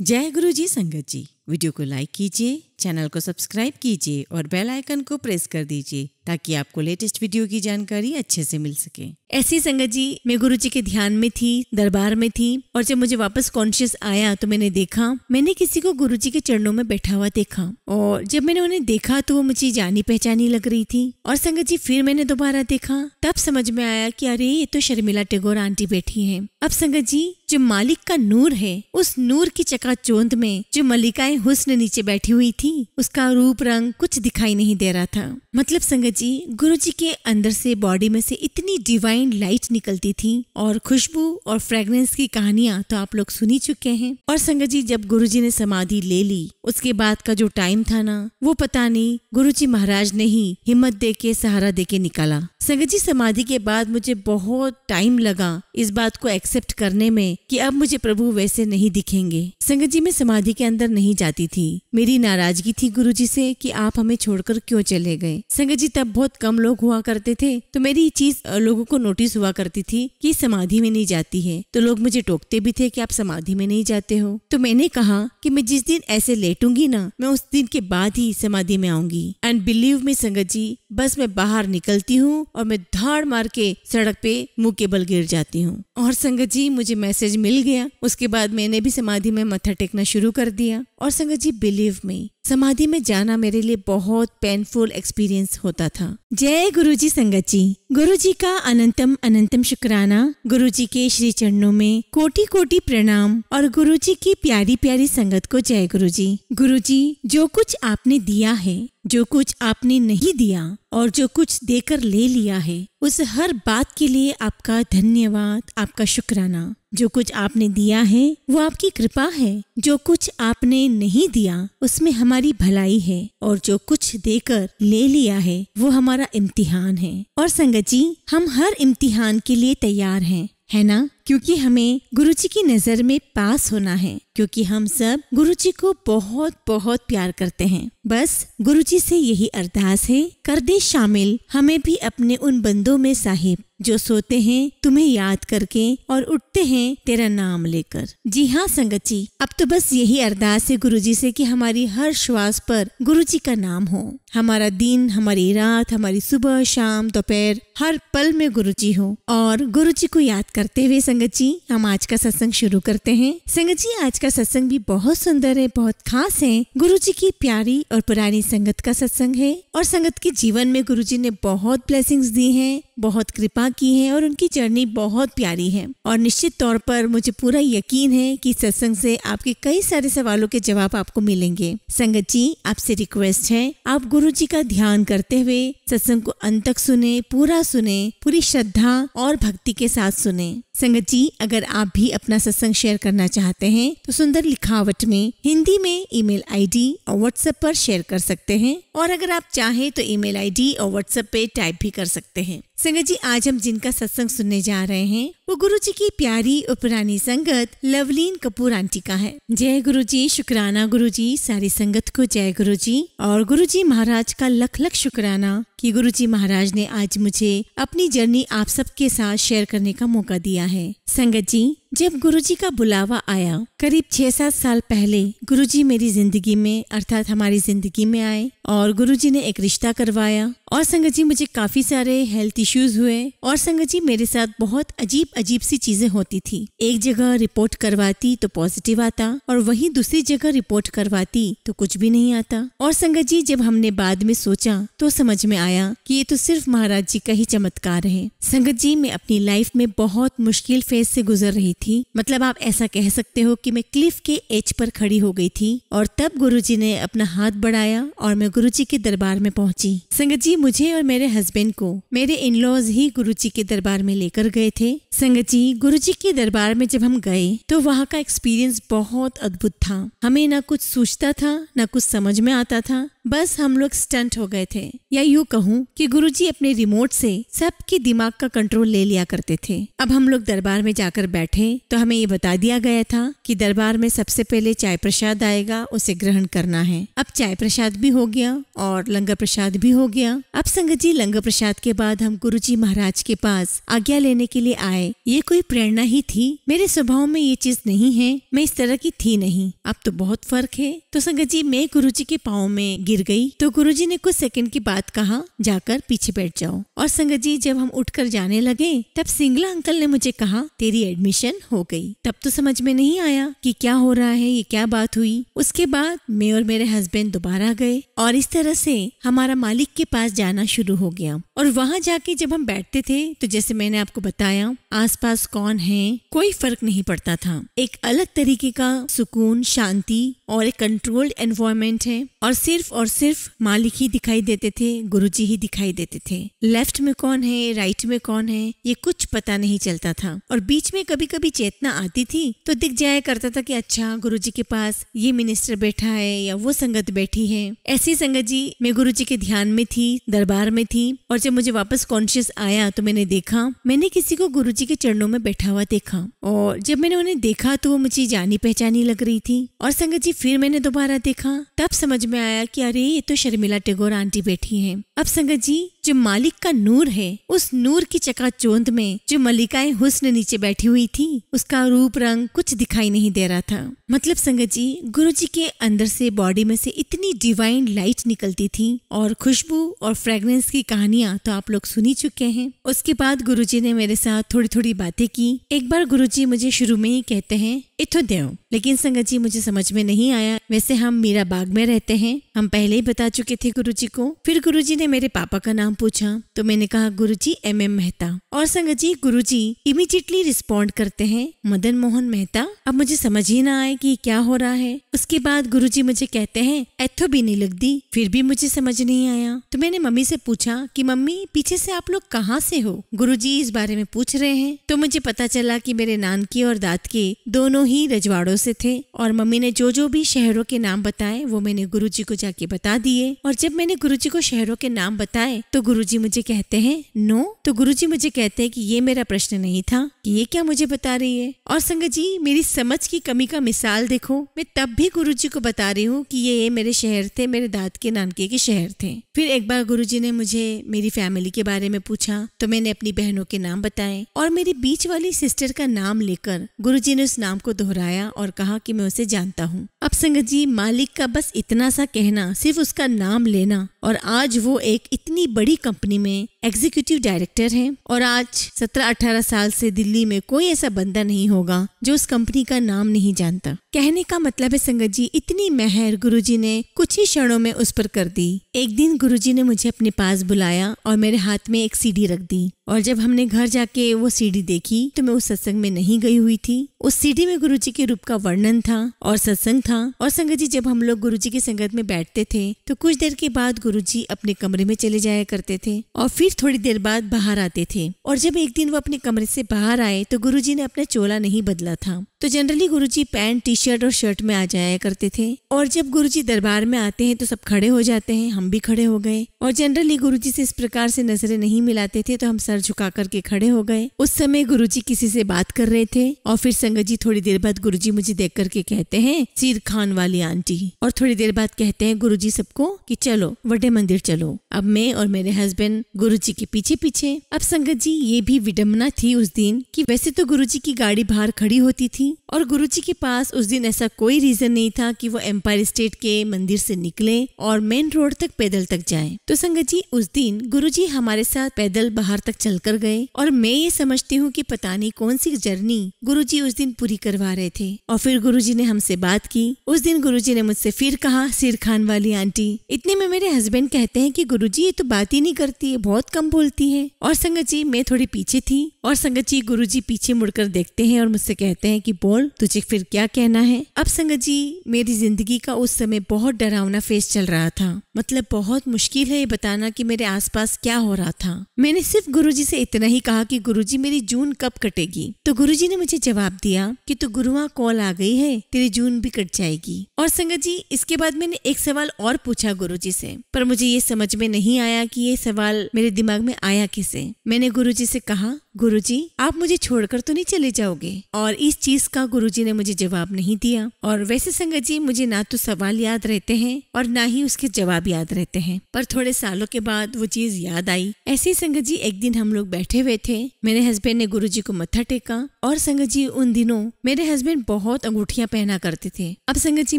जय गुरु जी संगत जी, वीडियो को लाइक कीजिए, चैनल को सब्सक्राइब कीजिए और बेल आइकन को प्रेस कर दीजिए ताकि आपको लेटेस्ट वीडियो की जानकारी अच्छे से मिल सके। ऐसी संगत जी, मैं गुरु जी के ध्यान में थी, दरबार में थी, और जब मुझे वापस कॉन्शियस आया तो मैंने देखा, मैंने किसी को गुरु जी के चरणों में बैठा हुआ देखा। और जब मैंने उन्हें देखा तो वो मुझे जानी पहचानी लग रही थी। और संगत जी फिर मैंने दोबारा देखा, तब समझ में आया कि अरे ये तो शर्मिला टैगोर आंटी बैठी है। अब संगत जी, जो मालिक का नूर है, उस नूर की चकाचौंध में जो मल्लिकाए हुस्न नीचे बैठी हुई थी, उसका रूप रंग कुछ दिखाई नहीं दे रहा था। मतलब संगत जी, गुरु जी के अंदर से, बॉडी में से इतनी डिवाइन लाइट निकलती थी, और खुशबू और फ्रेग्रेंस की कहानियां तो आप लोग सुनी चुके हैं। और संगत जी, जब गुरु जी ने समाधि ले ली, उसके बाद का जो टाइम था ना, वो पता नहीं गुरु जी महाराज ने ही हिम्मत दे के, सहारा दे के निकाला। संगत जी, समाधि के बाद मुझे बहुत टाइम लगा इस बात को एक्सेप्ट करने में कि अब मुझे प्रभु वैसे नहीं दिखेंगे। संगत जी, मैं समाधि के अंदर नहीं जाती थी। मेरी नाराजगी थी गुरु जी से कि आप हमें छोड़कर क्यों चले गए। संगत जी, तब बहुत कम लोग हुआ करते थे, तो मेरी ये चीज लोगों को नोटिस हुआ करती थी कि समाधि में नहीं जाती है, तो लोग मुझे टोकते भी थे कि आप समाधि में नहीं जाते हो। तो मैंने कहा कि मैं जिस दिन ऐसे लेटूंगी ना, मैं उस दिन के बाद ही समाधि में आऊंगी। एंड बिलीव मी संगत जी, बस मैं बाहर निकलती हूँ और मैं धाड़ मार के सड़क पे मुंह के बल गिर जाती हूँ। और संगत जी, मुझे मैसेज मिल गया। उसके बाद मैंने भी समाधि में मत्था टेकना शुरू कर दिया। और संगत जी, बिलीव मी, समाधि में जाना मेरे लिए बहुत पेनफुल एक्सपीरियंस होता था। जय गुरु जी संगत जी, गुरु जी का अनंतम अनंतम शुक्राना। गुरु जी के श्री चरणों में कोटि कोटि प्रणाम। और गुरु जी की प्यारी प्यारी संगत को जय गुरु जी। गुरु जी, जो कुछ आपने दिया है, जो कुछ आपने नहीं दिया, और जो कुछ देकर ले लिया है, उस हर बात के लिए आपका धन्यवाद, आपका शुक्राना। जो कुछ आपने दिया है वो आपकी कृपा है, जो कुछ आपने नहीं दिया उसमें हमारी भलाई है, और जो कुछ देकर ले लिया है वो हमारा इम्तिहान है। और संगत जी, हम हर इम्तिहान के लिए तैयार हैं, है ना? क्योंकि हमें गुरु जी की नजर में पास होना है, क्योंकि हम सब गुरु जी को बहुत बहुत प्यार करते हैं। बस गुरु जी से यही अरदास है, कर दे शामिल हमें भी अपने उन बंदों में साहिब, जो सोते हैं तुम्हें याद करके और उठते हैं तेरा नाम लेकर। जी हाँ संगत जी, अब तो बस यही अरदास है गुरु जी से कि हमारी हर श्वास पर गुरु जी का नाम हो, हमारा दिन, हमारी रात, हमारी सुबह, शाम, दोपहर, हर पल में गुरु जी हो। और गुरु जी को याद करते हुए संगत जी, हम आज का सत्संग शुरू करते हैं। संगत जी, आज का सत्संग भी बहुत सुंदर है, बहुत खास है। गुरु जी की प्यारी और पुरानी संगत का सत्संग है। और संगत के जीवन में गुरु जी ने बहुत ब्लेसिंग्स दी हैं, बहुत कृपा की है, और उनकी जर्नी बहुत प्यारी है। और निश्चित तौर पर मुझे पूरा यकीन है कि सत्संग से आपके कई सारे सवालों के जवाब आपको मिलेंगे। संगत जी, आपसे रिक्वेस्ट है, आप गुरु जी का ध्यान करते हुए सत्संग को अंत तक सुने, पूरा सुने, पूरी श्रद्धा और भक्ति के साथ सुने। संगत जी, अगर आप भी अपना सत्संग शेयर करना चाहते हैं तो सुंदर लिखावट में हिंदी में ईमेल आईडी और व्हाट्सएप पर शेयर कर सकते हैं, और अगर आप चाहें तो ईमेल आईडी और व्हाट्सएप पे टाइप भी कर सकते हैं। संगत जी, आज हम जिनका सत्संग सुनने जा रहे हैं वो गुरु जी की प्यारी और पुरानी संगत लवलीन कपूर आंटी का है। जय गुरु जी, शुक्राना गुरु जी, सारी संगत को जय गुरु जी। और गुरु जी महाराज का लख लख शुक्राना कि गुरु जी महाराज ने आज मुझे अपनी जर्नी आप सबके साथ शेयर करने का मौका दिया है। संगत जी, जब गुरु जी का बुलावा आया करीब 6-7 साल पहले, गुरु जी मेरी जिंदगी में, अर्थात हमारी जिंदगी में आए, और गुरु जी ने एक रिश्ता करवाया। और संगत जी, मुझे काफी सारे हेल्थ इश्यूज हुए, और संगत जी मेरे साथ बहुत अजीब अजीब सी चीजें होती थी। एक जगह रिपोर्ट करवाती तो पॉजिटिव आता, और वहीं दूसरी जगह रिपोर्ट करवाती तो कुछ भी नहीं आता। और संगत जी, जब हमने बाद में सोचा तो समझ में आया कि ये तो सिर्फ महाराज जी का ही चमत्कार है। संगत जी, मैं अपनी लाइफ में बहुत मुश्किल फेज से गुजर रही थी। मतलब आप ऐसा कह सकते हो कि मैं क्लिफ के एज पर खड़ी हो गई थी, और तब गुरु जी ने अपना हाथ बढ़ाया और मैं गुरु जी के दरबार में पहुंची। संगत जी, मुझे और मेरे हस्बैंड को मेरे इन-लॉज ही गुरु जी के दरबार में लेकर गए थे। संगत जी, गुरु जी के दरबार में जब हम गए तो वहाँ का एक्सपीरियंस बहुत अद्भुत था। हमें ना कुछ सूझता था, ना कुछ समझ में आता था, बस हम लोग स्टंट हो गए थे। या यूँ कहूँ कि गुरु जी अपने रिमोट से सबके दिमाग का कंट्रोल ले लिया करते थे। अब हम लोग दरबार में जाकर बैठे तो हमें ये बता दिया गया था कि दरबार में सबसे पहले चाय प्रसाद आएगा, उसे ग्रहण करना है। अब चाय प्रसाद भी हो गया और लंगर प्रसाद भी हो गया। अब संगत जी, लंगर प्रसाद के बाद हम गुरु जी महाराज के पास आज्ञा लेने के लिए आए। ये कोई प्रेरणा ही थी, मेरे स्वभाव में ये चीज नहीं है, मैं इस तरह की थी नहीं। अब तो बहुत फर्क है। तो संगत जी मैं गुरुजी के पाँव में गिर गई तो गुरुजी ने कुछ सेकंड की बात कहा, जाकर पीछे बैठ जाओ। और संगत जी जब हम उठकर जाने लगे तब सिंगला अंकल ने मुझे कहा तेरी एडमिशन हो गई। तब तो समझ में नहीं आया कि क्या हो रहा है, ये क्या बात हुई। उसके बाद मैं और मेरे हस्बैंड दोबारा गए और इस तरह से हमारा मालिक के पास जाना शुरू हो गया। और वहाँ जाके जब हम बैठते थे तो जैसे मैंने आपको बताया आसपास कौन है कोई फर्क नहीं पड़ता था। एक अलग तरीके का सुकून, शांति और एक कंट्रोल्ड एनवायरनमेंट है और सिर्फ मालिक ही दिखाई देते थे, गुरुजी ही दिखाई देते थे। लेफ्ट में कौन है, राइट में कौन है, ये कुछ पता नहीं चलता था। और बीच में कभी कभी चेतना आती थी तो दिख जाया करता था कि अच्छा गुरुजी के पास ये मिनिस्टर बैठा है या वो संगत बैठी है। ऐसी संगत जी मैं गुरुजी के ध्यान में थी, दरबार में थी। और जब मुझे वापस कॉन्शियस आया तो मैंने किसी को गुरुजी के चरणों में बैठा हुआ देखा। और जब मैंने उन्हें देखा तो वो मुझे जानी पहचानी लग रही थी। और संगत जी फिर मैंने दोबारा देखा, तब समझ में आया कि अरे ये तो शर्मिला टैगोर आंटी बैठी हैं। अब संगत जी जो मालिक का नूर है, उस नूर की चकाचौंध में जो मल्लिकाएं हुस्न नीचे बैठी हुई थी, उसका रूप रंग कुछ दिखाई नहीं दे रहा था। मतलब संगत जी गुरुजी के अंदर से, बॉडी में से इतनी डिवाइन लाइट निकलती थी। और खुशबू और फ्रेग्रेंस की कहानियां तो आप लोग सुन ही चुके हैं। उसके बाद गुरुजी ने मेरे साथ थोड़ी थोड़ी बातें की। एक बार गुरुजी मुझे शुरू में ही कहते हैं इथो देव, लेकिन संगत जी मुझे समझ में नहीं आया। वैसे हम मीरा बाग में रहते हैं, हम पहले ही बता चुके थे गुरुजी को। फिर गुरुजी ने मेरे पापा का नाम पूछा तो मैंने कहा गुरुजी MM मेहता। और संगत जी गुरुजी इमीडिएटली रिस्पॉन्ड करते हैं मदन मोहन मेहता। अब मुझे समझ ही ना आए कि क्या हो रहा है। उसके बाद गुरुजी मुझे कहते हैं एथो भी नहीं लगती। फिर भी मुझे समझ नहीं आया तो मैंने मम्मी से पूछा कि मम्मी पीछे से आप लोग कहाँ से हो, गुरुजी इस बारे में पूछ रहे हैं। तो मुझे पता चला कि मेरे नानकी और दादके दोनों ही रजवाड़ों से थे। और मम्मी ने जो भी शहरों के नाम बताए वो मैंने गुरुजी को जाके बता दिए। और जब मैंने गुरुजी को शहरों के नाम बताए तो गुरुजी मुझे कहते हैं नो। तो गुरुजी मुझे कहते हैं कि ये मेरा प्रश्न नहीं था, कि ये क्या मुझे बता रही है। और संगत जी मेरी समझ की कमी का मिसाल देखो, मैं तब भी गुरुजी को बता रही हूँ कि ये मेरे शहर थे, मेरे दादके नानके के शहर थे। फिर एक बार गुरुजी ने मुझे मेरी फैमिली के बारे में पूछा तो मैंने अपनी बहनों के नाम बताए। और मेरी बीच वाली सिस्टर का नाम लेकर गुरुजी ने उस नाम को दोहराया और कहा कि मैं उसे जानता हूँ। अब संगत जी मालिक का बस इतना सा कहना, सिर्फ उसका नाम लेना, और आज वो एक इतनी बड़ी कंपनी में एग्जीक्यूटिव डायरेक्टर है। और आज 17-18 साल से दिल्ली में कोई ऐसा बंदा नहीं होगा जो उस कंपनी का नाम नहीं जानता। कहने का मतलब है संगत जी इतनी मेहर गुरुजी ने कुछ ही क्षणों में उस पर कर दी। एक दिन गुरुजी ने मुझे अपने पास बुलाया और मेरे हाथ में एक सीडी रख दी। और जब हमने घर जाके वो सीडी देखी तो मैं उस सत्संग में नहीं गई हुई थी। उस सीडी में गुरुजी के रूप का वर्णन था और सत्संग था। और संगत जी जब हम लोग गुरुजी की संगत में बैठते थे तो कुछ देर के बाद गुरुजी अपने कमरे में चले जाया करते थे और फिर थोड़ी देर बाद बाहर आते थे। और जब एक दिन वो अपने कमरे से बाहर आए तो गुरुजी ने अपना चोला नहीं बदला था। तो जनरली गुरुजी पैंट, टी शर्ट और शर्ट में आ जाया करते थे। और जब गुरुजी दरबार में आते हैं तो सब खड़े हो जाते हैं, हम भी खड़े हो गए। और जनरली गुरुजी से इस प्रकार से नजरें नहीं मिलाते थे तो हम सर झुका करके खड़े हो गए। उस समय गुरुजी किसी से बात कर रहे थे। और फिर संगत जी थोड़ी देर बाद गुरुजी मुझे देख करके कहते हैं सीर खान वाली आंटी। और थोड़ी देर बाद कहते हैं गुरुजी सबको कि चलो वडे मंदिर चलो। अब मैं और मेरे हस्बैंड गुरुजी के पीछे पीछे। अब संगत जी ये भी विडम्बना थी उस दिन कि वैसे तो गुरुजी की गाड़ी बाहर खड़ी होती थी और गुरुजी के पास उस दिन ऐसा कोई रीजन नहीं था कि वो एम्पायर स्टेट के मंदिर से निकले और मेन रोड तक पैदल तक जाएं। तो संगत जी उस दिन गुरुजी हमारे साथ पैदल बाहर तक चलकर गए। और मैं ये समझती हूँ कि पता नहीं कौन सी जर्नी गुरुजी उस दिन पूरी करवा रहे थे। और फिर गुरुजी ने हमसे बात की। उस दिन गुरुजी ने मुझसे फिर कहा सिर खान वाली आंटी। इतने में मेरे हस्बैंड कहते हैं कि गुरुजी ये तो बात ही नहीं करती है, बहुत कम बोलती है। और संगत जी मैं थोड़ी पीछे थी। और संगत जी गुरुजी पीछे मुड़कर देखते हैं और मुझसे कहते हैं कि बोल तुझे फिर क्या कहना है। अब संगत जी मेरी जिंदगी का उस समय बहुत डरावना फेस चल रहा था। मतलब बहुत मुश्किल है ये बताना कि मेरे आसपास क्या हो रहा था। मैंने सिर्फ गुरुजी से इतना ही कहा कि गुरुजी मेरी जून कब कटेगी। तो गुरुजी ने मुझे जवाब दिया कि तू गुरुआ कॉल आ गई है, तेरी जून भी कट जाएगी। और संगत जी इसके बाद मैंने एक सवाल और पूछा गुरुजी से, पर मुझे ये समझ में नहीं आया कि ये सवाल मेरे दिमाग में आया कैसे। मैंने गुरुजी से कहा गुरुजी आप मुझे छोड़कर तो नहीं चले जाओगे। और इस चीज का गुरुजी ने मुझे जवाब नहीं दिया। और वैसे संगत जी मुझे ना तो सवाल याद रहते हैं और ना ही उसके जवाब याद रहते हैं, पर थोड़े सालों के बाद वो चीज याद आई। ऐसे संगत जी एक दिन हम लोग बैठे हुए थे, मेरे हस्बैंड ने गुरुजी को मत्था टेका और संगत जी उन दिनों मेरे हस्बैंड बहुत अंगूठियां पहना करते थे। अब संगत जी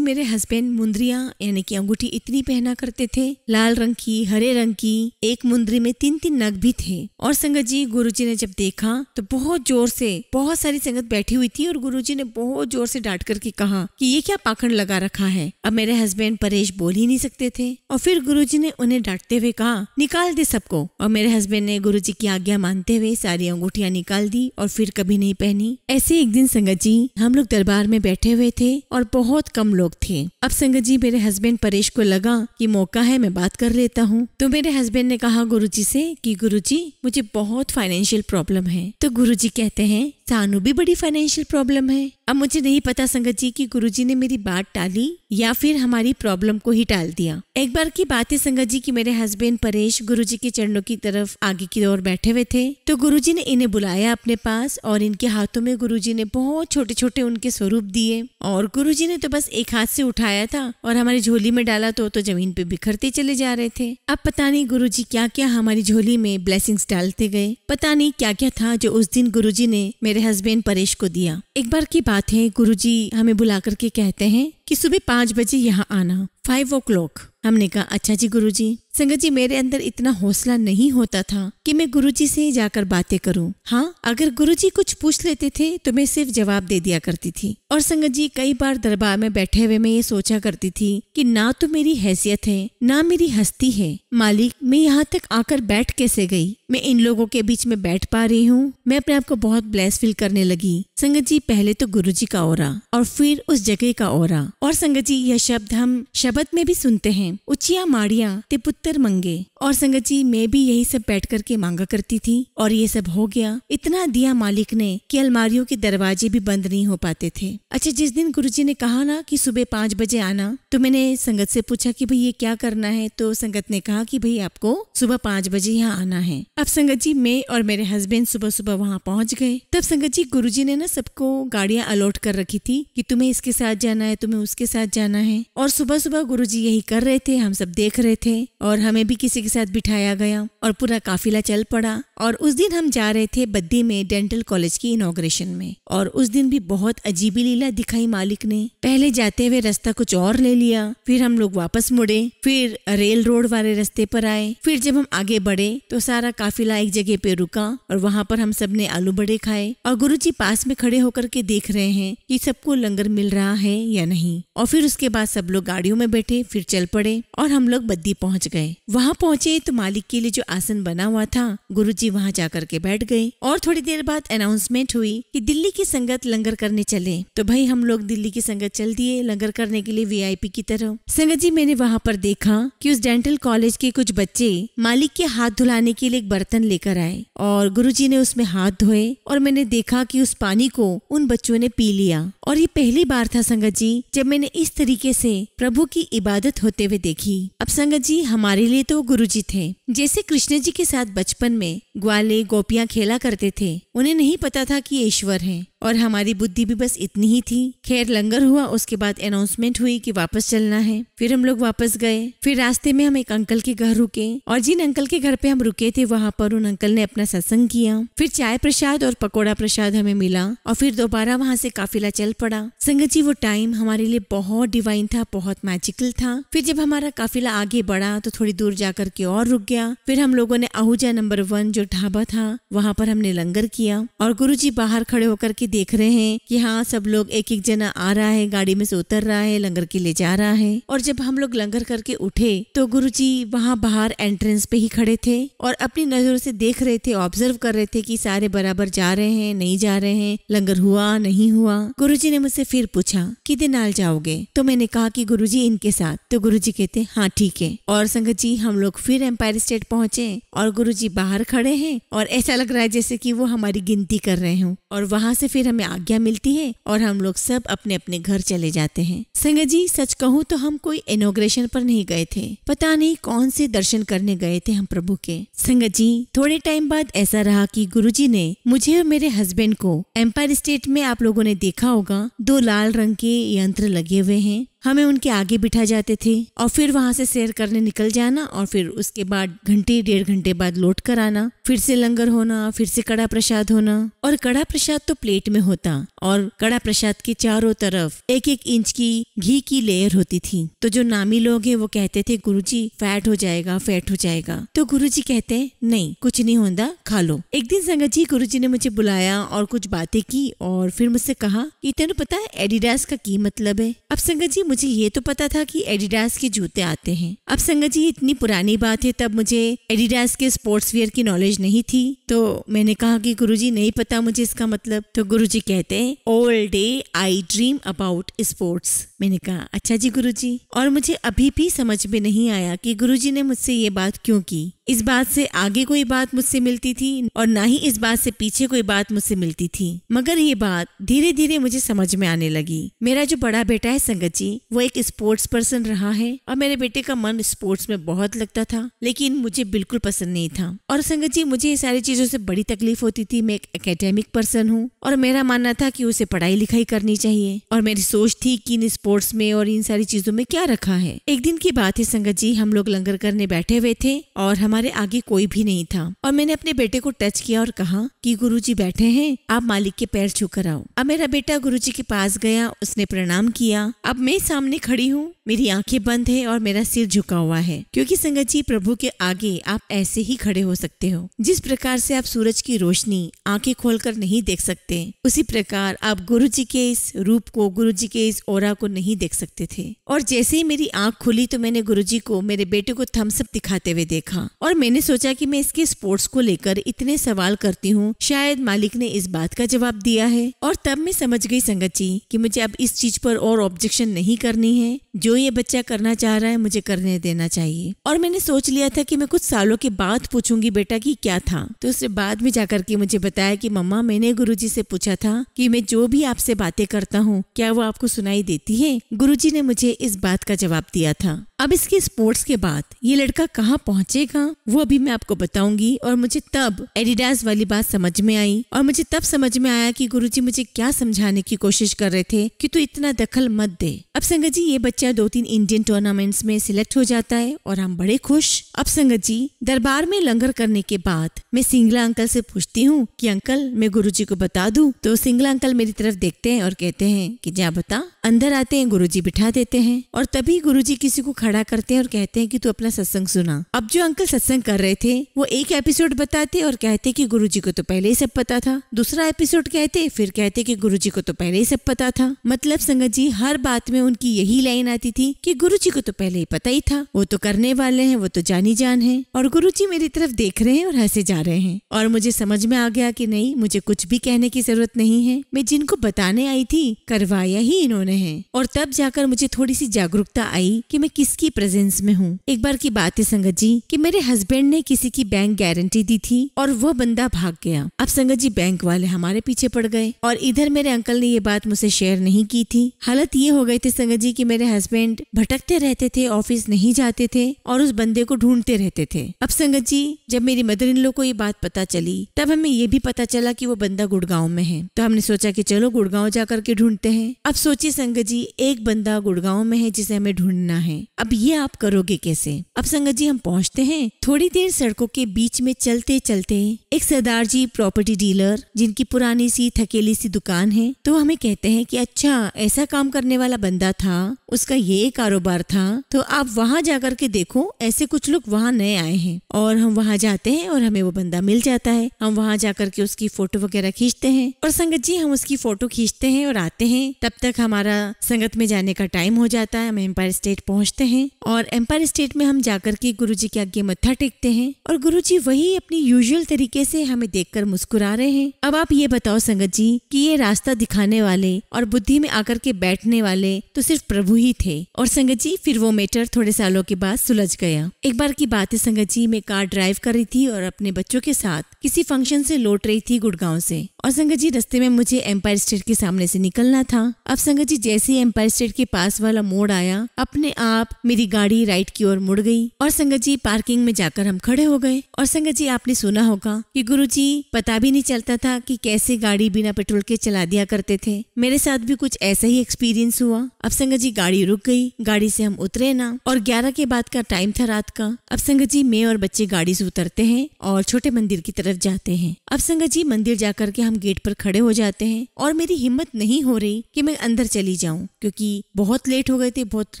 मेरे हस्बैंड मुंदरियां यानी कि अंगूठी इतनी पहना करते थे, लाल रंग की, हरे रंग की, एक मुंदरी में 3-3 नग भी थे। और संगत जी गुरुजी ने जब देखा तो बहुत जोर से, बहुत सारी संगत बैठी हुई थी और गुरुजी ने बहुत जोर से डांट करके कहा कि ये क्या पाखंड लगा रखा है। अब मेरे हस्बैंड परेश बोल ही नहीं सकते थे और फिर गुरुजी ने उन्हें डांटते हुए कहा निकाल दे सबको। और मेरे हस्बैंड ने गुरुजी की आज्ञा मानते हुए सारी अंगूठियां निकाल दी और फिर कभी नहीं पहनी। ऐसे एक दिन संगत जी हम लोग दरबार में बैठे हुए थे और बहुत कम लोग थे। अब संगत जी मेरे हस्बैंड परेश को लगा कि मौका है, मैं बात कर लेता हूँ। तो मेरे हस्बैंड ने कहा गुरुजी से कि गुरुजी मुझे बहुत फाइनेंशियल प्रॉब्लम है। तो गुरुजी कहते हैं सानू भी बड़ी फाइनेंशियल प्रॉब्लम है। अब मुझे नहीं पता संगत जी कि गुरुजी ने मेरी बात टाली या फिर हमारी प्रॉब्लम को ही टाल दिया। एक बार की बात है संगत जी कि मेरे हस्बैंड परेश गुरुजी के चरणों की तरफ आगे की ओर बैठे हुए थे। तो गुरुजी ने इन्हें बुलाया अपने पास और इनके हाथों में गुरुजी ने बहुत छोटे छोटे उनके स्वरूप दिए और गुरुजी ने तो बस एक हाथ से उठाया था और हमारी झोली में डाला तो जमीन पे बिखरते चले जा रहे थे। अब पता नहीं गुरुजी क्या क्या हमारी झोली में ब्लेसिंग्स डालते गए, पता नहीं क्या क्या था जो उस दिन गुरुजी ने मेरे हस्बैंड परेश को दिया। एक बार की बात है गुरुजी हमें बुला करके कहते हैं कि सुबह 5 बजे यहाँ आना, 5 o'clock। हमने कहा अच्छा जी गुरुजी। संगत जी मेरे अंदर इतना हौसला नहीं होता था कि मैं गुरुजी से जाकर बातें करूं। हाँ, अगर गुरुजी कुछ पूछ लेते थे तो मैं सिर्फ जवाब दे दिया करती थी। और संगत जी कई बार दरबार में बैठे हुए मैं ये सोचा करती थी कि ना तो मेरी हैसियत है ना मेरी हस्ती है, मालिक मैं यहाँ तक आकर बैठ कैसे गई, मैं इन लोगों के बीच में बैठ पा रही हूँ। मैं अपने आप को बहुत ब्लेस फील करने लगी। संगत जी पहले तो गुरुजी का औरा और फिर उस जगह का औरा। और संगत जी यह शब्द हम शब्द में भी सुनते हैं, उचिया माड़िया ते पुत्र मंगे। और संगत जी मैं भी यही सब बैठ करके मांगा करती थी और ये सब हो गया। इतना दिया मालिक ने कि अलमारियों के दरवाजे भी बंद नहीं हो पाते थे। अच्छा जिस दिन गुरुजी ने कहा ना कि सुबह 5 बजे आना, तो मैंने संगत से पूछा कि भाई ये क्या करना है। तो संगत ने कहा कि भाई आपको सुबह 5 बजे यहाँ आना है। अब संगत जी मैं और मेरे हस्बैंड सुबह सुबह वहाँ पहुँच गए। तब संगत जी गुरुजी ने ना सबको गाड़ियाँ अलॉट कर रखी थी कि तुम्हें इसके साथ जाना है, तुम्हें उसके साथ जाना है। और सुबह सुबह गुरुजी यही कर रहे थे, हम सब देख रहे थे और हमें भी किसी के साथ बिठाया गया और पूरा काफिला चल पड़ा। और उस दिन हम जा रहे थे बद्दी में डेंटल कॉलेज की इनॉग्रेशन में। और उस दिन भी बहुत अजीबी लीला दिखाई मालिक ने। पहले जाते हुए रास्ता कुछ और ले लिया, फिर हम लोग वापस मुड़े, फिर रेल रोड वाले रास्ते पर आए। फिर जब हम आगे बढ़े तो सारा काफिला एक जगह पे रुका और वहाँ पर हम सब ने आलू बड़े खाए। और गुरुजी पास में खड़े होकर के देख रहे हैं कि सबको लंगर मिल रहा है या नहीं। और फिर उसके बाद सब लोग गाड़ियों में बैठे, फिर चल पड़े और हम लोग बद्दी पहुँच गए। वहाँ पहुँचे तो मालिक के लिए जो आसन बना हुआ था गुरुजी वहाँ जाकर के बैठ गए। और थोड़ी देर बाद अनाउंसमेंट हुई कि दिल्ली की संगत लंगर करने चले। तो भाई हम लोग दिल्ली की संगत चल दिए लंगर करने के लिए VIP की तरफ। संगत जी मैंने वहाँ पर देखा कि उस डेंटल कॉलेज के कुछ बच्चे मालिक के हाथ धुलाने के लिए एक बर्तन लेकर आए और गुरुजी ने उसमें हाथ धोए और मैंने देखा कि उस पानी को उन बच्चों ने पी लिया। और ये पहली बार था संगत जी जब मैंने इस तरीके से प्रभु की इबादत होते हुए देखी। अब संगत जी हमारे लिए तो गुरुजी थे, जैसे कृष्ण जी के साथ बचपन में ग्वाले गोपियां खेला करते थे। उन्हें नहीं पता था कि ईश्वर है और हमारी बुद्धि भी बस इतनी ही थी। खैर लंगर हुआ, उसके बाद अनाउंसमेंट हुई कि वापस चलना है। फिर हम लोग वापस गए। फिर रास्ते में हम एक अंकल के घर रुके और जिन अंकल के घर पे हम रुके थे वहाँ पर उन अंकल ने अपना सत्संग किया। फिर चाय प्रसाद और पकोड़ा प्रसाद हमें मिला और फिर दोबारा वहाँ से काफिला चल पड़ा। संगत जी वो टाइम हमारे लिए बहुत डिवाइन था, बहुत मैजिकल था। फिर जब हमारा काफिला आगे बढ़ा तो थोड़ी दूर जाकर के और रुक गया। फिर हम लोगों ने आहूजा नंबर 1 जो ढाबा था वहाँ पर हमने लंगर किया और गुरुजी बाहर खड़े होकर के देख रहे हैं कि हाँ सब लोग एक एक जना आ रहा है, गाड़ी में से उतर रहा है, लंगर के ले जा रहा है। और जब हम लोग लंगर करके उठे तो गुरुजी वहाँ बाहर एंट्रेंस पे ही खड़े थे और अपनी नजरों से देख रहे थे, ऑब्जर्व कर रहे थे कि सारे बराबर जा रहे हैं नहीं जा रहे हैं, लंगर हुआ नहीं हुआ। गुरुजी ने मुझसे फिर पूछा किधर नाल जाओगे, तो मैंने कहा कि गुरुजी इनके साथ। तो गुरुजी कहते हाँ ठीक है। और संगत जी हम लोग फिर एम्पायर स्टेट पहुंचे और गुरुजी बाहर खड़े हैं और ऐसा लग रहा है जैसे कि वो हमारी गिनती कर रहे हों। और वहाँ से फिर हमें आज्ञा मिलती है और हम लोग सब अपने अपने घर चले जाते हैं। संगत जी सच कहूँ तो हम कोई इनॉग्रेशन पर नहीं गए थे, पता नहीं कौन से दर्शन करने गए थे हम प्रभु के। संगत जी थोड़े टाइम बाद ऐसा रहा कि गुरुजी ने मुझे और मेरे हस्बैंड को एम्पायर स्टेट में आप लोगों ने देखा होगा 2 लाल रंग के यंत्र लगे हुए हैं हमें उनके आगे बिठा जाते थे और फिर वहाँ से सैर करने निकल जाना और फिर उसके बाद घंटे 1.5 घंटे बाद लौट कर आना, फिर से लंगर होना, फिर से कड़ा प्रसाद होना। और कड़ा प्रसाद तो प्लेट में होता और कड़ा प्रसाद के चारों तरफ 1-1 इंच की घी की लेयर होती थी। तो जो नामी लोग हैं वो कहते थे गुरुजी फैट हो जाएगा, फैट हो जाएगा। तो गुरुजी कहते नहीं, कुछ नहीं होता, खा लो। एक दिन संगत जी गुरुजी ने मुझे बुलाया और कुछ बातें की और फिर मुझसे कहा कि तेनू पता है एडिडास का की मतलब है। अब संगत जी मुझे ये तो पता था कि एडिडास के जूते आते हैं। अब संगत जी इतनी पुरानी बात है, तब मुझे एडिडास के स्पोर्ट्स वियर की नॉलेज नहीं थी। तो मैंने कहा कि गुरुजी नहीं पता मुझे इसका मतलब। तो गुरुजी कहते हैं all day I dream about sports. मैंने कहा अच्छा जी गुरुजी। और मुझे अभी भी समझ में नहीं आया कि गुरुजी ने मुझसे ये बात क्यों की। इस बात से आगे कोई बात मुझसे मिलती थी और ना ही इस बात से पीछे कोई बात मुझसे मिलती थी, मगर ये बात धीरे धीरे मुझे समझ में आने लगी। मेरा जो बड़ा बेटा है संगत जी, वो एक स्पोर्ट्स पर्सन रहा है और मेरे बेटे का मन स्पोर्ट्स में बहुत लगता था, लेकिन मुझे बिल्कुल पसंद नहीं था। और संगत जी मुझे ये सारी चीजों से बड़ी तकलीफ होती थी। मैं एक एकेडमिक पर्सन हूँ और मेरा मानना था कि उसे पढ़ाई लिखाई करनी चाहिए और मेरी सोच थी कि इन स्पोर्ट्स में और इन सारी चीजों में क्या रखा है। एक दिन की बात है संगत जी, हम लोग लंगर करने बैठे हुए थे और हमारे आगे कोई भी नहीं था और मैंने अपने बेटे को टच किया और कहा कि गुरुजी बैठे हैं, आप मालिक के पैर छू कर आओ। अब मेरा बेटा गुरुजी के पास गया, उसने प्रणाम किया। अब मैं सामने खड़ी हूँ, मेरी आंखें बंद है और मेरा सिर झुका हुआ है, क्योंकि संगत जी प्रभु के आगे आप ऐसे ही खड़े हो सकते हो। जिस प्रकार से आप सूरज की रोशनी आंखें खोलकर नहीं देख सकते, उसी प्रकार आप गुरुजी के इस रूप को, गुरुजी के इस ऑरा को नहीं देख सकते थे। और जैसे ही मेरी आंख खुली तो मैंने गुरुजी को, मेरे बेटे को थम्स अप दिखाते हुए देखा और मैंने सोचा कि मैं इसके स्पोर्ट्स को लेकर इतने सवाल करती हूँ, शायद मालिक ने इस बात का जवाब दिया है। और तब मैं समझ गई संगत जी कि मुझे अब इस चीज पर और ऑब्जेक्शन नहीं करनी है। जो ये बच्चा करना चाह रहा है मुझे करने देना चाहिए। और मैंने सोच लिया था कि मैं कुछ सालों के बाद पूछूंगी बेटा कि क्या था। तो उसने बाद में जाकर के मुझे बताया कि मम्मा मैंने गुरुजी से पूछा था कि मैं जो भी आपसे बातें करता हूँ क्या वो आपको सुनाई देती है। गुरुजी ने मुझे इस बात का जवाब दिया था। अब इसके स्पोर्ट्स के बाद ये लड़का कहाँ पहुँचेगा वो अभी मैं आपको बताऊंगी। और मुझे तब एडिडास वाली बात समझ में आई और मुझे तब समझ में आया कि गुरुजी मुझे क्या समझाने की कोशिश कर रहे थे कि तू इतना दखल मत दे। अब संगत जी ये बच्चा 2-3 इंडियन टूर्नामेंट्स में सिलेक्ट हो जाता है और हम बड़े खुश। अब संगत जी दरबार में लंगर करने के बाद मैं सिंगला अंकल से पूछती हूँ कि अंकल मैं गुरुजी को बता दूं। तो सिंगला अंकल मेरी तरफ देखते हैं और कहते हैं कि जा बता। अंदर आते हैं, गुरुजी बिठा देते हैं और तभी गुरुजी किसी को खड़ा करते हैं और कहते हैं कि तू अपना सत्संग सुना। अब जो अंकल सत्संग कर रहे थे वो एक एपिसोड बताते और कहते कि गुरुजी को तो पहले ही सब पता था। दूसरा एपिसोड कहते, फिर कहते कि गुरुजी को तो पहले ही सब पता था। मतलब संगत जी हर बात में उनकी यही लाइन आती थी कि गुरुजी को तो पहले ही पता ही था, वो तो करने वाले हैं, वो तो जानी जान है। और गुरुजी मेरी तरफ देख रहे हैं और हंसे जा रहे हैं। और मुझे समझ में आ गया कि नहीं, मुझे कुछ भी कहने की जरूरत नहीं है। मैं जिनको बताने आई थी करवाया ही इन्होंने है। और तब जाकर मुझे थोड़ी सी जागरूकता आई कि मैं किसकी प्रेजेंस में हूँ। एक बार की बात है संगत जी कि मेरे हस्बैंड ने किसी की बैंक गारंटी दी थी और वो बंदा भाग गया। अब संगत जी बैंक वाले हमारे पीछे पड़ गए और इधर मेरे अंकल ने ये बात मुझसे शेयर नहीं की थी। हालत ये हो गई थी संगत जी कि मेरे हस्बैंड भटकते रहते थे, ऑफिस नहीं जाते थे और उस बंदे को ढूंढते रहते थे। अब संगत जी जब मेरी मदर इन लो को ये बात पता चली तब हमें ये भी पता चला कि वो बंदा गुड़गांव में है। तो हमने सोचा कि चलो गुड़गांव जाकर के ढूंढते हैं। अब सोचिए संगत जी एक बंदा गुड़गांव में है जिसे हमें ढूंढना है। अब ये आप करोगे कैसे। अब संगत जी हम पहुंचते हैं। थोड़ी देर सड़कों के बीच में चलते चलते एक सरदार जी प्रॉपर्टी डीलर जिनकी पुरानी सी थकेली सी दुकान है, तो हमें कहते हैं कि अच्छा ऐसा काम करने वाला बंदा था, उसका ये कारोबार था, तो आप वहाँ जाकर के देखो, ऐसे कुछ लोग वहाँ नए आए हैं। और हम वहाँ जाते हैं और हमें वो बंदा मिल जाता है। हम वहाँ जाकर के उसकी फोटो वगैरह खींचते हैं और संगत जी हम उसकी फोटो खींचते हैं और आते हैं। तब तक हमारा संगत में जाने का टाइम हो जाता है। हम एम्पायर स्टेट पहुँचते हैं और एम्पायर स्टेट में हम जाकर के गुरुजी के आगे मत्था टेकते हैं और गुरुजी वही अपनी यूजुअल तरीके से हमें देखकर मुस्कुरा रहे हैं। अब आप ये बताओ संगत जी कि ये रास्ता दिखाने वाले और बुद्धि में आकर के बैठने वाले तो सिर्फ प्रभु ही थे। और संगत जी फिर वो मैटर थोड़े सालों के बाद सुलझ गया। एक बार की बात है संगत जी, मैं कार ड्राइव कर रही थी और अपने बच्चों के साथ किसी फंक्शन से लौट रही थी गुड़गांव से और संगत जी रास्ते में मुझे एम्पायर स्टेट के सामने से निकलना था। अब संगत जी जैसे ही एम्पायर स्टेट के पास वाला मोड़ आया, अपने आप मेरी गाड़ी राइट की ओर मुड़ गई और संगत जी पार्किंग में जाकर हम खड़े हो गए। और संगत जी आपने सुना होगा कि गुरुजी पता भी नहीं चलता था कि कैसे गाड़ी बिना पेट्रोल के चला दिया करते थे। मेरे साथ भी कुछ ऐसा ही एक्सपीरियंस हुआ। अब संगत जी गाड़ी रुक गई, गाड़ी से हम उतरे ना और 11 के बाद का टाइम था रात का। अब संगत जी मैं और बच्चे गाड़ी से उतरते हैं और छोटे मंदिर की तरफ जाते हैं। अब संगत जी मंदिर जाकर के हम गेट पर खड़े हो जाते हैं और मेरी हिम्मत नहीं हो रही कि मैं अंदर चली जाऊं, क्योंकि बहुत लेट हो गए थे, बहुत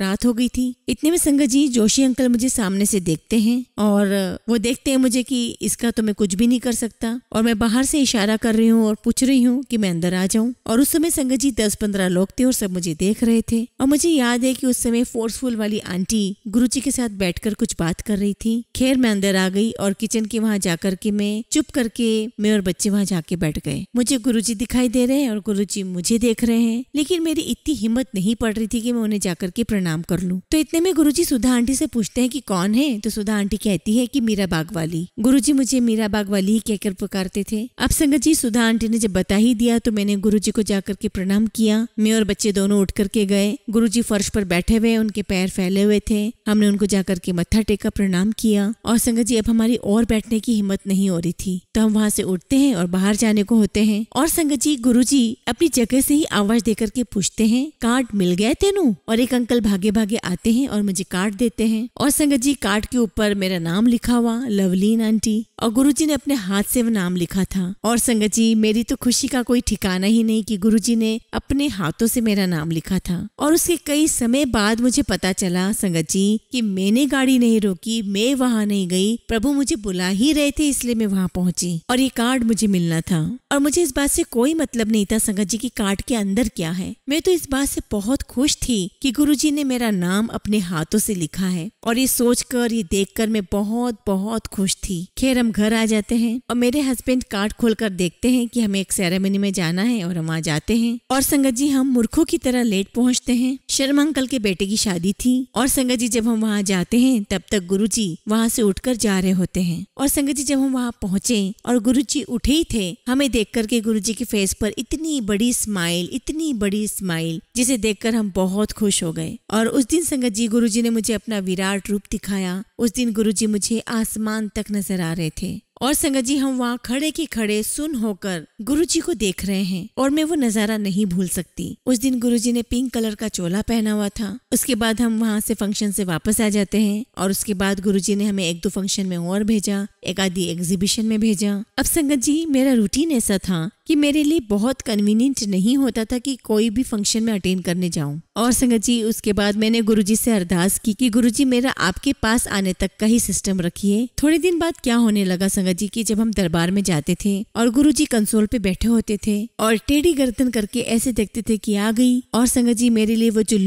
रात हो गई थी। इतने में संगत जी जोशी अंकल मुझे सामने से देखते हैं और वो देखते हैं मुझे कि इसका तो मैं कुछ भी नहीं कर सकता, और मैं बाहर से इशारा कर रही हूँ और पूछ रही हूँ कि मैं अंदर आ जाऊं। और उस समय संगत जी 10-15 लोग थे और सब मुझे देख रहे थे। और मुझे याद है कि उस समय फोर्सफुल वाली आंटी गुरुजी के साथ बैठकर कुछ बात कर रही थी। खैर मैं अंदर आ गई और किचन के वहाँ जाकर के मैं चुप करके मैं और बच्चे वहाँ जाके बैठ गए। मुझे गुरुजी दिखाई दे रहे हैं और गुरुजी मुझे देख रहे हैं, लेकिन मेरी इतनी हिम्मत नहीं पड़ रही थी कि मैं उन्हें जाकर के प्रणाम कर लूं। तो इतने में गुरुजी सुधा आंटी से पूछते हैं कि कौन है, तो सुधा आंटी कहती है कि मीरा बाग वाली। गुरुजी मुझे मीरा बाग वाली ही कहकर पुकारते थे। अब संगत जी सुधा आंटी ने जब बता ही दिया तो मैंने गुरुजी को जाकर के प्रणाम किया। मैं और बच्चे दोनों उठ करके गए। गुरुजी फर्श पर बैठे हुए, उनके पैर फैले हुए थे। हमने उनको जाकर के मत्था टेका, प्रणाम किया। और संगत जी अब हमारी और बैठने की हिम्मत नहीं हो रही थी, तो हम वहाँ से उठते हैं और बाहर जाने को होते हैं। और संगत जी गुरुजी अपनी जगह से ही आवाज देकर के पूछते हैं, कार्ड मिल गए तेनू? और एक अंकल भागे भागे आते हैं और मुझे कार्ड देते हैं। और संगत जी कार्ड के ऊपर मेरा नाम लिखा हुआ, लवलीन आंटी, और गुरुजी ने अपने हाथ से वो नाम लिखा था। और संगत जी मेरी तो खुशी का कोई ठिकाना ही नहीं कि गुरुजी ने अपने हाथों से मेरा नाम लिखा था। और उसके कई समय बाद मुझे पता चला संगत जी कि मैंने गाड़ी नहीं रोकी, मैं वहाँ नहीं गई, प्रभु मुझे बुला ही रहे थे, इसलिए मैं वहाँ पहुंची और ये कार्ड मुझे मिलना था। और मुझे इस बात से कोई मतलब नहीं था संगत जी की कार्ड के अंदर क्या है। मैं तो इस बात से बहुत खुश थी कि गुरुजी ने मेरा नाम अपने हाथों से लिखा है, और ये सोचकर, ये देखकर मैं बहुत बहुत खुश थी। खैर हम घर आ जाते हैं और मेरे हस्बैंड कार्ड खोलकर देखते हैं कि हमें एक सेरेमनी में जाना है, और हम वहाँ जाते हैं। और संगत जी हम मूर्खों की तरह लेट पहुँचते हैं। शर्मा अंकल के बेटे की शादी थी। और संगत जी जब हम वहाँ जाते हैं तब तक गुरुजी वहाँ से उठकर जा रहे होते हैं। और संगत जी जब हम वहाँ पहुँचे और गुरुजी उठे ही थे, हमें देख करके गुरुजी के फेस पर इतनी बड़ी स्माइल, जिसे देखकर हम बहुत खुश हो गए। और उस दिन संगत जी गुरुजी ने मुझे अपना विराट रूप दिखाया। उस दिन गुरुजी मुझे आसमान तक नजर आ रहे थे। और संगत जी हम वहाँ खड़े के खड़े सुन होकर गुरुजी को देख रहे हैं, और मैं वो नजारा नहीं भूल सकती। उस दिन गुरुजी ने पिंक कलर का चोला पहना हुआ था। उसके बाद हम वहाँ से फंक्शन से वापस आ जाते हैं, और उसके बाद गुरुजी ने हमें 1-2 फंक्शन में और भेजा, एक आधी एग्जीबिशन में भेजा। अब संगत जी मेरा रूटीन ऐसा था कि मेरे लिए बहुत कन्वीनियंट नहीं होता था कि कोई भी फंक्शन में अटेंड करने जाऊं। और संगत जी उसके बाद मैंने गुरुजी से अरदास की कि गुरुजी मेरा आपके पास आने तक का ही सिस्टम रखिए। थोड़े दिन बाद क्या होने लगा संगत जी की जब हम दरबार में जाते थे और गुरुजी कंसोल पे बैठे होते थे और टेढ़ी गर्दन करके ऐसे देखते थे कि आ गई। और संगत जी मेरे लिए वो जो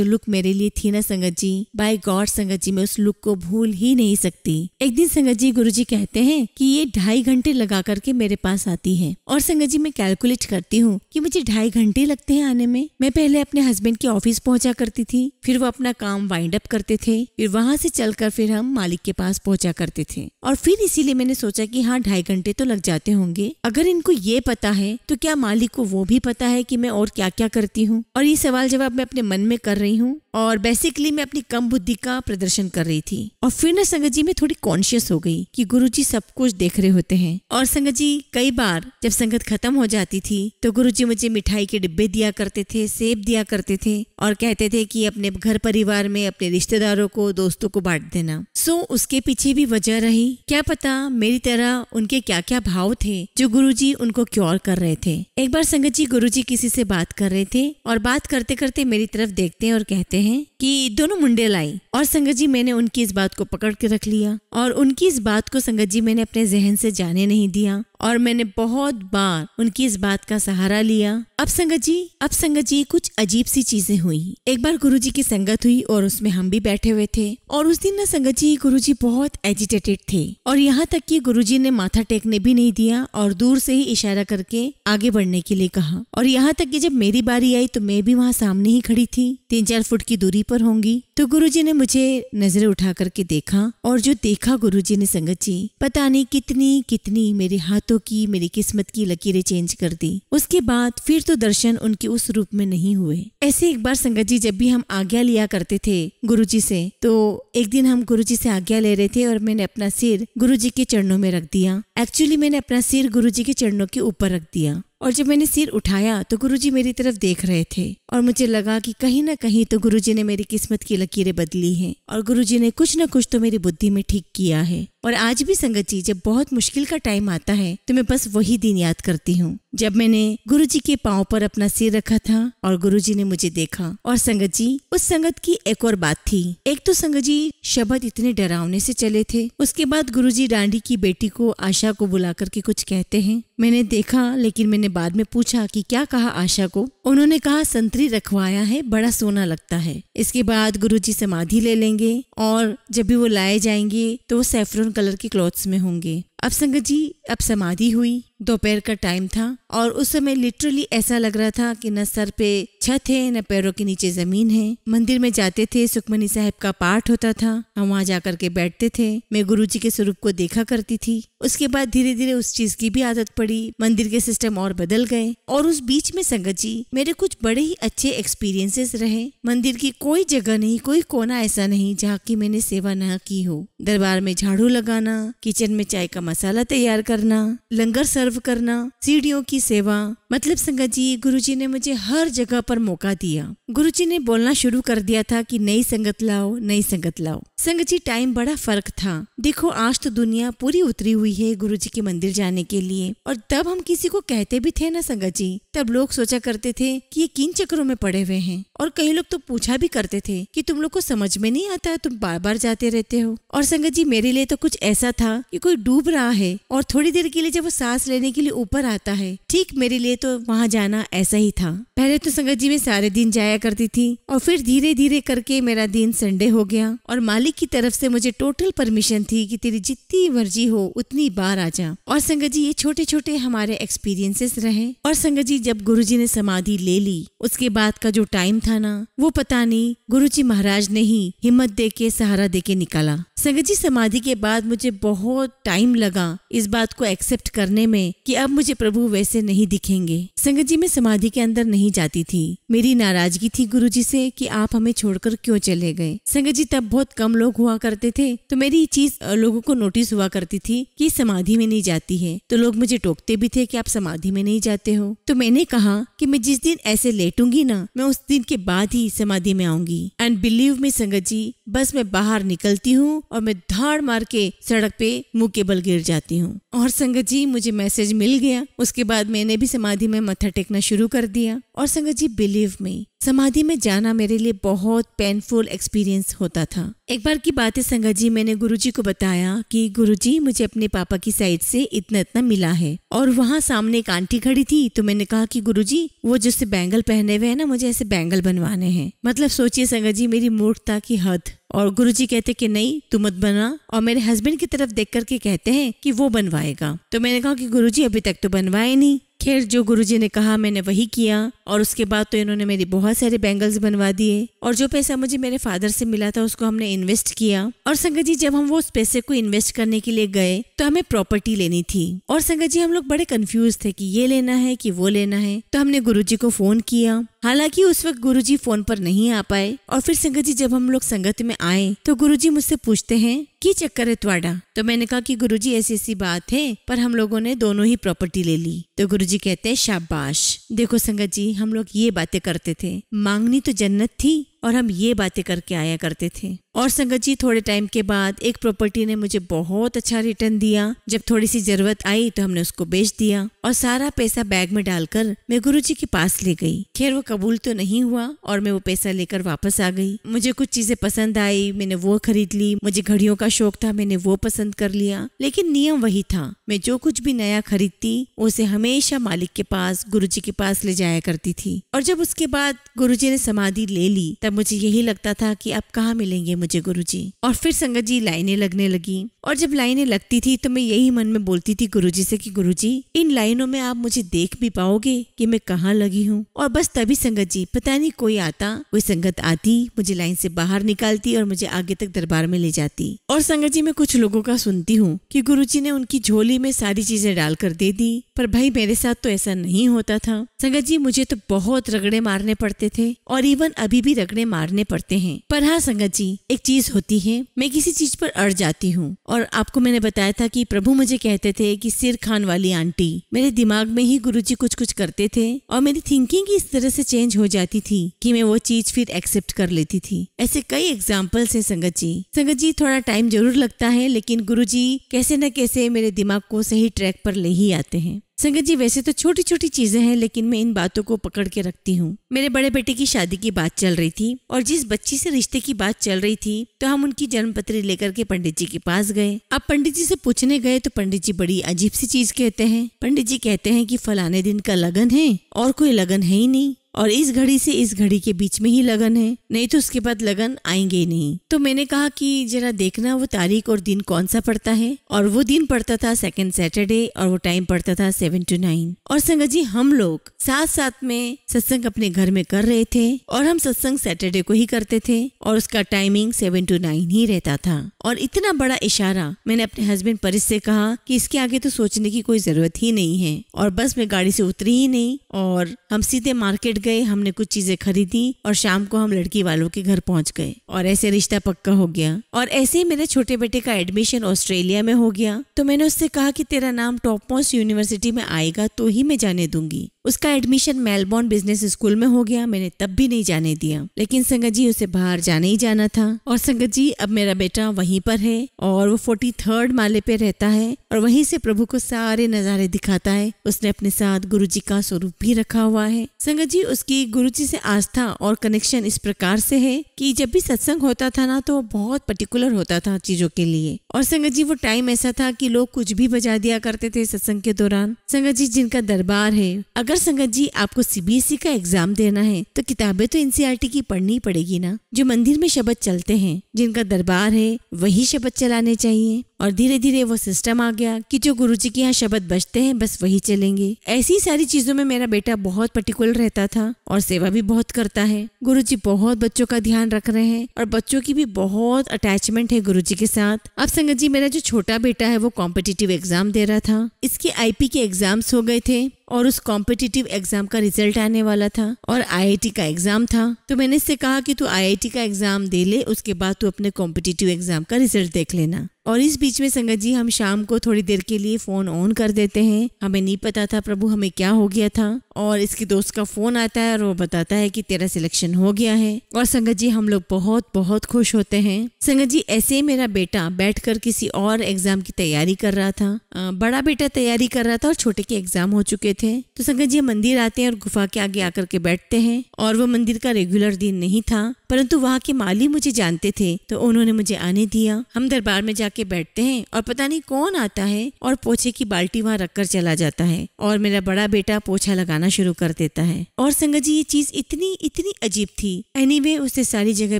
लुक मेरे लिए थी ना संगत जी, बाय गॉड संगत जी मैं उस लुक को भूल ही नहीं सकती। एक दिन संगत जी गुरुजी कहते हैं कि ये 2.5 घंटे लगा करके मेरे पास आती है। और संगत जी मैं कैलकुलेट करती हूँ कि मुझे 2.5 घंटे लगते हैं आने में। मैं पहले अपने हस्बैंड के ऑफिस पहुंचा करती थी, फिर वो अपना काम वाइंड अप करते थे, फिर वहां से चलकर फिर हम मालिक के पास पहुंचा करते थे। और फिर इसीलिए मैंने सोचा कि हाँ 2.5 घंटे तो लग जाते होंगे। अगर इनको ये पता है तो क्या मालिक को वो भी पता है कि मैं और क्या क्या करती हूँ। और ये सवाल जवाब मैं अपने मन में कर रही हूँ, और बेसिकली मैं अपनी कम बुद्धि का प्रदर्शन कर रही थी। और फिर ना संगत जी मैं थोड़ी कॉन्शियस हो गई कि गुरुजी सब कुछ देख रहे होते हैं। और संगत जी कई बार जब संगत खत्म हो जाती थी तो गुरुजी मुझे मिठाई के डिब्बे दिया करते थे, सेब दिया करते थे, और कहते थे कि अपने घर परिवार में अपने रिश्तेदारों को, दोस्तों को बांट देना। सो उसके पीछे भी वजह रही, क्या पता मेरी तरह उनके क्या क्या भाव थे जो गुरुजी उनको क्योर कर रहे थे। एक बार संगत जी गुरुजी किसी से बात कर रहे थे और बात करते करते मेरी तरफ देखते हैं और कहते हैं कि दोनों मुंडे लाई। और संगत जी मैंने उनकी इस बात को पकड़ के रख लिया, और उनकी इस बात को संगत जी मैंने अपने जहन से जाने नहीं दिया, और मैंने बहुत बार उनकी इस बात का सहारा लिया। अब संगत जी कुछ अजीब सी चीजें हुई। एक बार गुरुजी की संगत हुई और उसमें हम भी बैठे हुए थे, और उस दिन ना संगत जी गुरुजी बहुत एजिटेटेड थे, और यहाँ तक कि गुरुजी ने माथा टेकने भी नहीं दिया और दूर से ही इशारा करके आगे बढ़ने के लिए कहा। और यहाँ तक कि जब मेरी बारी आई तो मैं भी वहाँ सामने ही खड़ी थी, 3-4 फुट की दूरी पर होंगी। तो गुरुजी ने मुझे नजरें उठा करके देखा, और जो देखा गुरुजी ने संगत जी, पता नहीं कितनी कितनी मेरे हाथों की, मेरी किस्मत की की लकीरें चेंज कर दी। उसके बाद फिर तो दर्शन उनके उस रूप में नहीं हुए। ऐसे एक बार संगत जी जब भी हम आज्ञा लिया करते थे गुरुजी से, तो एक दिन हम गुरुजी से आज्ञा ले रहे थे और मैंने अपना सिर गुरुजी के चरणों में रख दिया। एक्चुअली मैंने अपना सिर गुरुजी के चरणों के ऊपर रख दिया और जब मैंने सिर उठाया तो गुरुजी मेरी तरफ देख रहे थे और मुझे लगा कि कहीं ना कहीं तो गुरुजी ने मेरी किस्मत की लकीरें बदली हैं और गुरुजी ने कुछ न कुछ तो मेरी बुद्धि में ठीक किया है। और आज भी संगत जी जब बहुत मुश्किल का टाइम आता है तो मैं बस वही दिन याद करती हूँ जब मैंने गुरुजी के पांव पर अपना सिर रखा था और गुरुजी ने मुझे देखा। और संगत जी उस संगत की एक और बात थी। एक तो संगत जी शब्द इतने डरावने से चले थे, उसके बाद गुरुजी डांडी की बेटी को आशा को बुला करके कुछ कहते हैं। मैंने देखा लेकिन मैंने बाद में पूछा कि क्या कहा आशा को। उन्होंने कहा संतरी रखवाया है, बड़ा सोना लगता है। इसके बाद गुरुजी समाधि ले लेंगे और जब भी वो लाए जाएंगे तो वो सैफरन कलर के क्लॉथ्स में होंगे। अब संगत जी अब समाधि हुई, दोपहर का टाइम था और उस समय लिटरली ऐसा लग रहा था कि न सर पे छत है न पैरों के नीचे जमीन है। मंदिर में जाते थे, सुखमनी साहब का पाठ होता था, हम वहाँ जाकर के बैठते थे। मैं गुरुजी के स्वरूप को देखा करती थी। उसके बाद धीरे धीरे उस चीज की भी आदत पड़ी, मंदिर के सिस्टम और बदल गए और उस बीच में संगत जी मेरे कुछ बड़े ही अच्छे एक्सपीरियंसेस रहे। मंदिर की कोई जगह नहीं, कोई कोना ऐसा नहीं जहाँ की मैंने सेवा न की हो। दरबार में झाड़ू लगाना, किचन में चाय का मसाला तैयार करना, लंगर सर्व करना, सीढ़ियों की सेवा, मतलब संगत जी गुरुजी ने मुझे हर जगह पर मौका दिया। गुरुजी ने बोलना शुरू कर दिया था कि नई संगत लाओ, नई संगत लाओ। संगत जी टाइम बड़ा फर्क था। देखो आज तो दुनिया पूरी उतरी हुई है गुरुजी के मंदिर जाने के लिए, और तब हम किसी को कहते भी थे ना संगत जी, तब लोग सोचा करते थे कि ये किन चक्रों में पड़े हुए हैं। और कई लोग तो पूछा भी करते थे कि तुम लोग को समझ में नहीं आता, तुम बार बार जाते रहते हो। और संगत जी मेरे लिए तो कुछ ऐसा था कि कोई डूब रहा है और थोड़ी देर के लिए जब वो सांस लेने के लिए ऊपर आता है, ठीक मेरे लिए तो वहाँ जाना ऐसा ही था। पहले तो संगत जी में सारे दिन जाया करती थी और फिर धीरे धीरे करके मेरा दिन संडे हो गया और मालिक की तरफ से मुझे टोटल परमिशन थी कि तेरी जितनी मर्जी हो उतनी बार आ जा। और संगत जी ये छोटे छोटे हमारे एक्सपीरियंसेस रहे। और संगत जी जब गुरुजी ने समाधि ले ली उसके बाद का जो टाइम था ना, वो पता नहीं गुरुजी महाराज ने ही हिम्मत दे के सहारा दे के निकाला। संगत जी समाधि के बाद मुझे बहुत टाइम लगा इस बात को एक्सेप्ट करने में कि अब मुझे प्रभु वैसे नहीं दिखेंगे। संगत जी मैं समाधि के अंदर नहीं जाती थी। मेरी नाराजगी थी गुरुजी से कि आप हमें छोड़कर क्यों चले गए। संगत जी तब बहुत कम लोग हुआ करते थे, तो मेरी ये चीज लोगों को नोटिस हुआ करती थी कि समाधि में नहीं जाती है, तो लोग मुझे टोकते भी थे कि आप समाधि में नहीं जाते हो। तो मैंने कहा कि मैं जिस दिन ऐसे लेटूंगी ना, मैं उस दिन के बाद ही समाधि में आऊंगी। एंड बिलीव मी संगत जी, बस मैं बाहर निकलती हूँ और मैं धाड़ मार के सड़क पे मुंह के बल गिर जाती हूँ। और संगत जी मुझे मैसेज मिल गया। उसके बाद मैंने भी समाधि में मत्था टेकना शुरू कर दिया। और संगत जी बिलीव मी, समाधि में जाना मेरे लिए बहुत पेनफुल एक्सपीरियंस होता था। एक बार की बात है संगत जी, मैंने गुरुजी को बताया कि गुरुजी मुझे अपने पापा की साइड से इतना इतना मिला है। और वहाँ सामने एक आंटी खड़ी थी, तो मैंने कहा कि गुरुजी वो जिससे बैंगल पहने हुए है ना, मुझे ऐसे बैंगल बनवाने हैं। मतलब सोचिए संगत जी मेरी मूर्खता की हद। और गुरुजी कहते कि नहीं तू मत बना, और मेरे हस्बैंड की तरफ देख करके कहते हैं कि वो बनवाएगा। तो मैंने कहा कि गुरुजी अभी तक तो बनवाए नहीं। खैर जो गुरुजी ने कहा मैंने वही किया और उसके बाद तो इन्होंने मेरी बहुत सारे बैंगल्स बनवा दिए। और जो पैसा मुझे मेरे फादर से मिला था उसको हमने इन्वेस्ट किया। और संगत जी जब हम वो उस पैसे को इन्वेस्ट करने के लिए गए तो हमें प्रॉपर्टी लेनी थी। और संगत जी हम लोग बड़े कंफ्यूज थे कि ये लेना है कि वो लेना है। तो हमने गुरुजी को फोन किया, हालांकि उस वक्त गुरुजी फोन पर नहीं आ पाए। और फिर संगत जी जब हम लोग संगत में आए तो गुरुजी मुझसे पूछते हैं की चक्कर है त्वाड़ा। तो मैंने कहा कि गुरुजी ऐसी ऐसी बात है, पर हम लोगों ने दोनों ही प्रॉपर्टी ले ली। तो गुरुजी कहते हैं शाबाश। देखो संगत जी हम लोग ये बातें करते थे, मांगनी तो जन्नत थी और हम ये बातें करके आया करते थे। और संगत जी थोड़े टाइम के बाद एक प्रॉपर्टी ने मुझे बहुत अच्छा रिटर्न दिया। जब थोड़ी सी जरूरत आई तो हमने उसको बेच दिया और सारा पैसा बैग में डालकर मैं गुरुजी के पास ले गई। खैर वो कबूल तो नहीं हुआ और मैं वो पैसा लेकर वापस आ गई। मुझे कुछ चीजें पसंद आई, मैंने वो खरीद ली। मुझे घड़ियों का शौक था, मैंने वो पसंद कर लिया। लेकिन नियम वही था, मैं जो कुछ भी नया खरीदती उसे हमेशा मालिक के पास, गुरुजी के पास ले जाया करती थी। और जब उसके बाद गुरुजी ने समाधि ले ली तब तब मुझे यही लगता था कि अब कहाँ मिलेंगे मुझे गुरुजी। और फिर संगत जी लाइनें लगने लगी, और जब लाइनें लगती थी तो मैं यही मन में बोलती थी गुरुजी से कि गुरुजी इन लाइनों में आप मुझे देख भी पाओगे कि मैं कहाँ लगी हूँ। और बस तभी संगत जी पता नहीं कोई आता, कोई संगत आती, मुझे लाइन से बाहर निकालती और मुझे आगे तक दरबार में ले जाती। और संगत जी मैं कुछ लोगों का सुनती हूँ कि गुरुजी ने उनकी झोली में सारी चीजें डालकर दे दी, पर भाई मेरे साथ तो ऐसा नहीं होता था। संगत जी मुझे तो बहुत रगड़े मारने पड़ते थे, और इवन अभी भी रगड़े मारने पड़ते हैं। पर हाँ संगत जी एक चीज होती है, मैं किसी चीज पर अड़ जाती हूँ। और आपको मैंने बताया था कि प्रभु मुझे कहते थे कि सिर खान वाली आंटी, मेरे दिमाग में ही गुरुजी कुछ कुछ करते थे और मेरी थिंकिंग इस तरह से चेंज हो जाती थी कि मैं वो चीज फिर एक्सेप्ट कर लेती थी। ऐसे कई एग्जाम्पल्स है संगत जी। संगत जी थोड़ा टाइम जरूर लगता है, लेकिन गुरुजी कैसे न कैसे मेरे दिमाग को सही ट्रैक पर ले ही आते हैं। संगत जी वैसे तो छोटी छोटी चीजें हैं, लेकिन मैं इन बातों को पकड़ के रखती हूँ। मेरे बड़े बेटे की शादी की बात चल रही थी, और जिस बच्ची से रिश्ते की बात चल रही थी तो हम उनकी जन्मपत्री लेकर के पंडित जी के पास गए। अब पंडित जी से पूछने गए तो पंडित जी बड़ी अजीब सी चीज कहते हैं। पंडित जी कहते हैं कि फलाने दिन का लगन है और कोई लगन है ही नहीं, और इस घड़ी से इस घड़ी के बीच में ही लगन है, नहीं तो उसके बाद लगन आएंगे ही नहीं। तो मैंने कहा कि जरा देखना वो तारीख और दिन कौन सा पड़ता है, और वो दिन पड़ता था सेकंड सैटरडे और वो टाइम पड़ता था 7 to 9। और संगत जी हम लोग साथ साथ में सत्संग अपने घर में कर रहे थे, और हम सत्संग सैटरडे को ही करते थे, और उसका टाइमिंग 7 to 9 ही रहता था। और इतना बड़ा इशारा मैंने अपने हस्बैंड परिस से कहा कि इसके आगे तो सोचने की कोई जरूरत ही नहीं है। और बस मैं गाड़ी से उतरी ही नहीं, और हम सीधे मार्केट गए, हमने कुछ चीजें खरीदी, और शाम को हम लड़की वालों के घर पहुंच गए, और ऐसे रिश्ता पक्का हो गया। और ऐसे ही मेरे छोटे बेटे का एडमिशन ऑस्ट्रेलिया में हो गया। तो मैंने उससे कहा कि तेरा नाम टॉप मोस्ट यूनिवर्सिटी में आएगा तो ही मैं जाने दूंगी। उसका एडमिशन मेलबोर्न बिजनेस स्कूल में हो गया, मैंने तब भी नहीं जाने दिया। लेकिन संगत जी उसे बाहर जाने ही जाना था। और संगत जी अब मेरा बेटा वहीं पर है, और वो 43rd माले पे रहता है, और वहीं से प्रभु को सारे नजारे दिखाता है। उसने अपने साथ गुरुजी का स्वरूप भी रखा हुआ है। संगत जी उसकी गुरुजी से आस्था और कनेक्शन इस प्रकार से है कि जब भी सत्संग होता था ना तो बहुत पर्टिकुलर होता था चीजों के लिए। और संगत जी वो टाइम ऐसा था कि लोग कुछ भी बजा दिया करते थे सत्संग के दौरान। संगत जी जिनका दरबार है, अगर संगत जी आपको सीबीएसई का एग्जाम देना है तो किताबें तो एनसीईआरटी की पढ़नी पड़ेगी ना। जो मंदिर में शब्द चलते हैं, जिनका दरबार है वही शब्द चलाने चाहिए। और धीरे धीरे वो सिस्टम आ गया कि जो गुरुजी के यहाँ शब्द बजते हैं बस वही चलेंगे। ऐसी सारी चीजों में मेरा बेटा बहुत पर्टिकुलर रहता था, और सेवा भी बहुत करता है। गुरुजी बहुत बच्चों का ध्यान रख रहे हैं, और बच्चों की भी बहुत अटैचमेंट है गुरुजी के साथ। अब संगत जी मेरा जो छोटा बेटा है वो कॉम्पिटिटिव एग्जाम दे रहा था। इसके आईपी के एग्जाम्स हो गए थे, और उस कॉम्पिटिटिव एग्जाम का रिजल्ट आने वाला था, और आईआईटी का एग्जाम था। तो मैंने इससे कहा कि तू आईआईटी का एग्जाम दे ले, उसके बाद तू अपने कॉम्पिटिटिव एग्जाम का रिजल्ट देख लेना। और इस बीच में संगत जी हम शाम को थोड़ी देर के लिए फोन ऑन कर देते हैं। हमें नहीं पता था प्रभु हमें क्या हो गया था, और इसकी दोस्त का फोन आता है और वो बताता है कि तेरा सिलेक्शन हो गया है। और संगत जी हम लोग बहुत बहुत खुश होते हैं। संगत जी ऐसे ही मेरा बेटा बैठकर किसी और एग्जाम की तैयारी कर रहा था। बड़ा बेटा तैयारी कर रहा था और छोटे के एग्जाम हो चुके थे। तो संगत जी मंदिर आते हैं और गुफा के आगे आकर के बैठते हैं, और वो मंदिर का रेगुलर दिन नहीं था, परंतु वहाँ के माली मुझे जानते थे तो उन्होंने मुझे आने दिया। हम दरबार में जाके बैठते हैं, और पता नहीं कौन आता है और पोछे की बाल्टी वहाँ रखकर चला जाता है, और मेरा बड़ा बेटा पोछा लगाना शुरू कर देता है। और संगत जी ये चीज इतनी इतनी अजीब थी। एनीवे उसने सारी जगह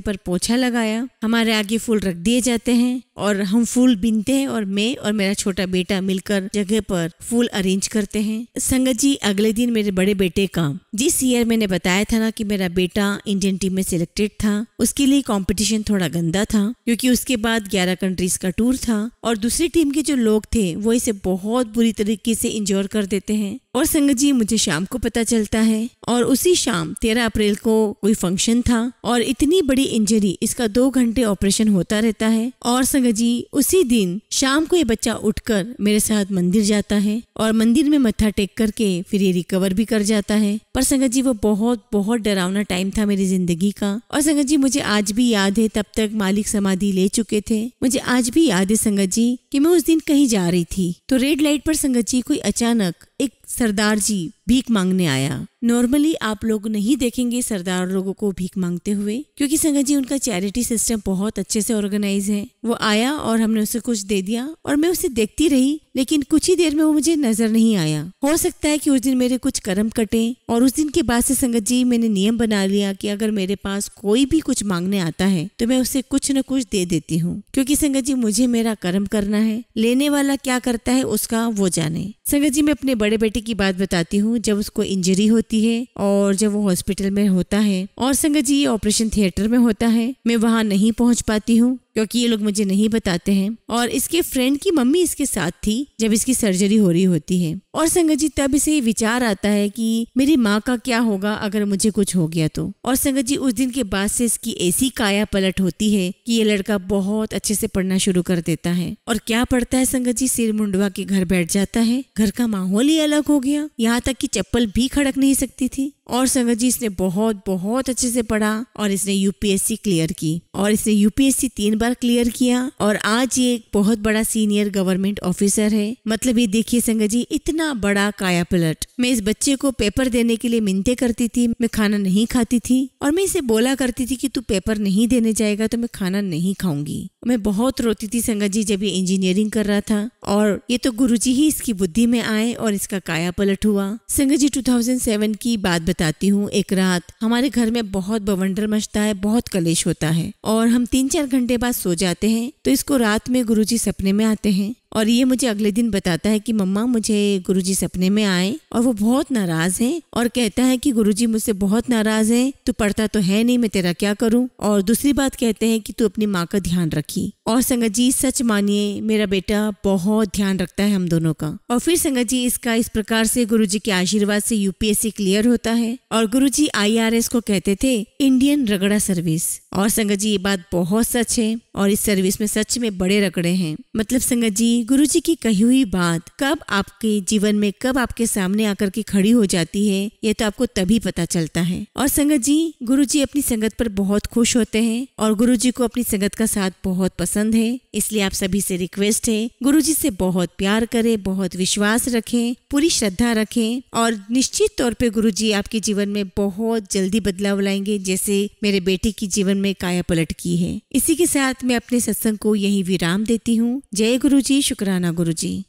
पर पोछा लगाया, हमारे आगे फूल रख दिए जाते हैं, और हम फूल बीनते हैं, और मैं और मेरा छोटा बेटा मिलकर जगह पर फूल अरेंज करते हैं। संगत जी अगले दिन मेरे बड़े बेटे का, जिस ईयर मैंने बताया था ना कि मेरा बेटा इंडियन टीम में सिलेक्टेड था, उसके लिए कंपटीशन थोड़ा गंदा था, क्योंकि उसके बाद 11 कंट्रीज का टूर था, और दूसरी टीम के जो लोग थे वो इसे बहुत बुरी तरीके से इंजोर कर देते हैं। और संगत जी मुझे शाम को पता चलता है, और उसी शाम 13 अप्रैल को कोई फंक्शन था, और इतनी बड़ी इंजरी, इसका 2 घंटे ऑपरेशन होता रहता है। और संगत जी उसी दिन शाम को ये बच्चा उठकर मेरे साथ मंदिर जाता है, और मंदिर में मत्था टेक करके फिर ये रिकवर भी कर जाता है। पर संगत जी वो बहुत बहुत डरावना टाइम था मेरी जिंदगी का। और संगत जी मुझे आज भी याद है, तब तक मालिक समाधि ले चुके थे। मुझे आज भी याद है संगत जी कि मैं उस दिन कहीं जा रही थी, तो रेड लाइट पर संगत जी कोई अचानक एक सरदार जी भीख मांगने आया। नॉर्मली आप लोग नहीं देखेंगे सरदार लोगों को भीख मांगते हुए, क्योंकि संगत जी उनका चैरिटी सिस्टम बहुत अच्छे से ऑर्गेनाइज है। वो आया और हमने उसे कुछ दे दिया और मैं उसे देखती रही, लेकिन कुछ ही देर में वो मुझे नजर नहीं आया। हो सकता है कि उस दिन मेरे कुछ कर्म कटे और उस दिन के बाद से संगत जी मैंने नियम बना लिया कि अगर मेरे पास कोई भी कुछ मांगने आता है तो मैं उसे कुछ न कुछ दे देती हूँ, क्योंकि संगत जी मुझे मेरा कर्म करना है, लेने वाला क्या करता है उसका वो जाने। संगत जी मैं अपने बड़े बेटे की बात बताती हूँ। जब उसको इंजरी होती है और जब वो हॉस्पिटल में होता है और संगत जी ये ऑपरेशन थिएटर में होता है, मैं वहां नहीं पहुंच पाती हूँ क्योंकि ये लोग मुझे नहीं बताते हैं। और इसके फ्रेंड की मम्मी इसके साथ थी जब इसकी सर्जरी हो रही होती है। और संगत जी तब इसे विचार आता है कि मेरी माँ का क्या होगा अगर मुझे कुछ हो गया तो। और संगत जी उस दिन के बाद से इसकी ऐसी काया पलट होती है कि ये लड़का बहुत अच्छे से पढ़ना शुरू कर देता है। और क्या पढ़ता है संगत जी, सिर मुंडवा के घर बैठ जाता है। घर का माहौल ही अलग हो गया, यहाँ तक कि चप्पल भी खड़क नहीं सकती थी। और संगत जी इसने बहुत अच्छे से पढ़ा और इसने यूपीएससी क्लियर की और इसने यूपीएससी 3 बार क्लियर किया और आज ये एक बहुत बड़ा सीनियर गवर्नमेंट ऑफिसर है। मतलब ये देखिए संगत जी इतना बड़ा काया पलट। मैं इस बच्चे को पेपर देने के लिए मिन्नतें करती थी, मैं खाना नहीं खाती थी और मैं इसे बोला करती थी कि तू पेपर नहीं देने जाएगा तो मैं खाना नहीं खाऊंगी। मैं बहुत रोती थी संगत जी जब ये इंजीनियरिंग कर रहा था और ये तो गुरुजी ही इसकी बुद्धि में आए और इसका काया पलट हुआ। संगत जी 2007 की बात बताती हूँ। एक रात हमारे घर में बहुत बवंडर मचता है, बहुत कलेश होता है और हम 3-4 घंटे बाद सो जाते हैं तो इसको रात में गुरुजी सपने में आते हैं और ये मुझे अगले दिन बताता है कि मम्मा मुझे गुरुजी सपने में आए और वो बहुत नाराज हैं और कहता है कि गुरुजी मुझसे बहुत नाराज है, तू पढ़ता तो है नहीं, मैं तेरा क्या करूं। और दूसरी बात कहते हैं कि तू अपनी माँ का ध्यान रखी। और संगत जी सच मानिए मेरा बेटा बहुत ध्यान रखता है हम दोनों का। और फिर संगत जी इसका इस प्रकार से गुरुजी के आशीर्वाद से यूपीएससी क्लियर होता है और गुरुजी IRS को कहते थे इंडियन रगड़ा सर्विस। और संगत जी ये बात बहुत सच है और इस सर्विस में सच में बड़े रगड़े हैं। मतलब संगत जी गुरुजी की कही हुई बात कब आपके जीवन में कब आपके सामने आकर के खड़ी हो जाती है ये तो आपको तभी पता चलता है। और संगत जी गुरुजी अपनी संगत पर बहुत खुश होते हैं और गुरुजी को अपनी संगत का साथ बहुत पसंद है। इसलिए आप सभी से रिक्वेस्ट है गुरुजी से बहुत प्यार करें, बहुत विश्वास रखें, पूरी श्रद्धा रखें और निश्चित तौर पे गुरुजी आपके जीवन में बहुत जल्दी बदलाव लाएंगे, जैसे मेरे बेटे की जीवन में काया पलट की है। इसी के साथ मैं अपने सत्संग को यही विराम देती हूँ। जय गुरुजी, शुक्राना गुरुजी।